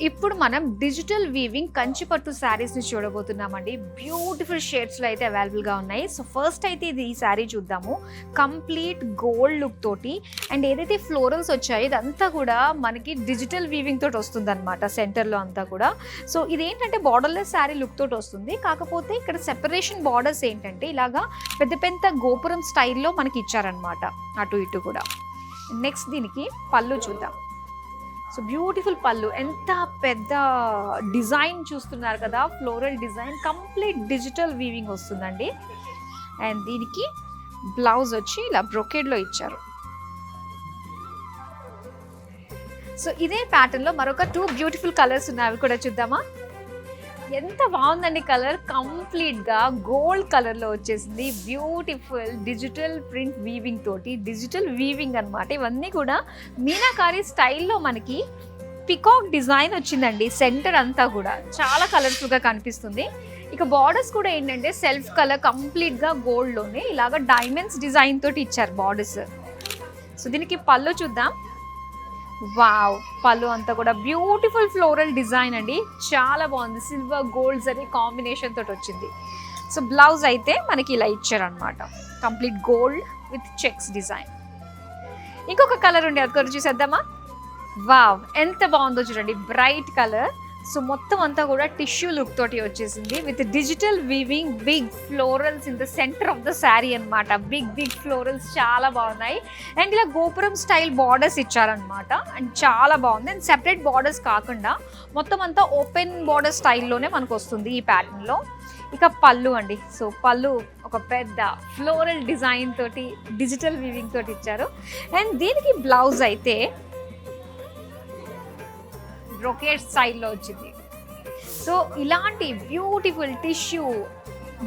ఇప్పుడు మనం digital weaving కంచిపట్టు శారీస్ ని చూడబోతున్నామండి. బ్యూటిఫుల్ షేడ్స్ లో అయితే అవైలబుల్ గా ఉన్నాయి. సో ఫస్ట్ అయితే ఈ శారీ చూద్దాము. కంప్లీట్ గోల్డ్ లుక్ తోటి అండ్ ఏదైతే ఫ్లోరల్స్ వచ్చాయో ఇదంతా కూడా మనకి డిజిటల్ వీవింగ్ తోటి వస్తుంది అనమాట. సెంటర్ లో అంతా కూడా. సో ఇదేంటంటే బార్డర్లెస్ శారీ లుక్ తోటి వస్తుంది. కాకపోతే ఇక్కడ సెపరేషన్ బార్డర్స్ ఏంటంటే ఇలాగా పెద్ద పెద్ద గోపురం స్టైల్లో మనకి ఇచ్చారనమాట, అటు ఇటు కూడా. నెక్స్ట్ దీనికి పళ్ళు చూద్దాం. సో బ్యూటిఫుల్ పళ్ళు, ఎంత పెద్ద డిజైన్ చూస్తున్నారు కదా, floral design, complete digital weaving వస్తుందండి. అండ్ దీనికి బ్లౌజ్ వచ్చి ఇలా బ్రొకేడ్లో ఇచ్చారు. సో ఇదే ప్యాటర్న్లో మరొక 2 బ్యూటిఫుల్ కలర్స్ ఉన్నాయి, అవి కూడా చూద్దామా. ఎంత బాగుందండి కలర్, కంప్లీట్గా గోల్డ్ కలర్లో వచ్చేసింది. బ్యూటిఫుల్ డిజిటల్ ప్రింట్ వీవింగ్ తోటి, డిజిటల్ వీవింగ్ అనమాట. ఇవన్నీ కూడా మీనాకారి స్టైల్లో మనకి పికాక్ డిజైన్ వచ్చిందండి. సెంటర్ అంతా కూడా చాలా కలర్ఫుల్గా కనిపిస్తుంది. ఇక బార్డర్స్ కూడా ఏంటంటే సెల్ఫ్ కలర్, కంప్లీట్గా గోల్డ్లోనే ఇలాగ డైమండ్స్ డిజైన్ తోటి ఇచ్చారు బార్డర్స్. సో దీనికి పళ్ళు చూద్దాం. వావ్, పళ్ళు అంతా కూడా బ్యూటిఫుల్ ఫ్లోరల్ డిజైన్ అండి, చాలా బాగుంది. సిల్వర్ గోల్డ్ జరీ కాంబినేషన్ తోటి వచ్చింది. సో బ్లౌజ్ అయితే మనకి ఇలా ఇచ్చారనమాట, complete gold with checks design. ఇంకొక కలర్ ఉండే, అది కూడా చూసేద్దామా. వావ్, ఎంత బాగుందో చూడండి, బ్రైట్ కలర్. సో మొత్తం అంతా కూడా టిష్యూ లుక్ తోటి వచ్చేసింది with digital weaving, big florals in the center of the sari అనమాట. బిగ్ ఫ్లోరల్స్ చాలా బాగున్నాయి. అండ్ ఇలా గోపురం స్టైల్ బార్డర్స్ ఇచ్చారనమాట. అండ్ చాలా బాగుంది. అండ్ సెపరేట్ బార్డర్స్ కాకుండా మొత్తం అంతా ఓపెన్ బార్డర్ స్టైల్లోనే మనకు వస్తుంది ఈ ప్యాటర్న్లో. ఇక పళ్ళు అండి. సో పళ్ళు ఒక పెద్ద ఫ్లోరల్ డిజైన్ తోటి, డిజిటల్ వీవింగ్ తోటి ఇచ్చారు. అండ్ దీనికి బ్లౌజ్ అయితే బ్రొకేడ్ స్టైల్లో వచ్చింది. సో ఇలాంటి బ్యూటిఫుల్ టిష్యూ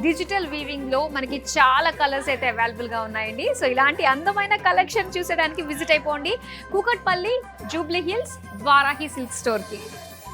డిజిటల్ వీవింగ్లో మనకి చాలా కలర్స్ అయితే అవైలబుల్గా ఉన్నాయండి. సో ఇలాంటి అందమైన కలెక్షన్ చూసేదానికి విజిట్ అయిపోండి Kukatpally Jubilee hills Varahi silk స్టోర్కి.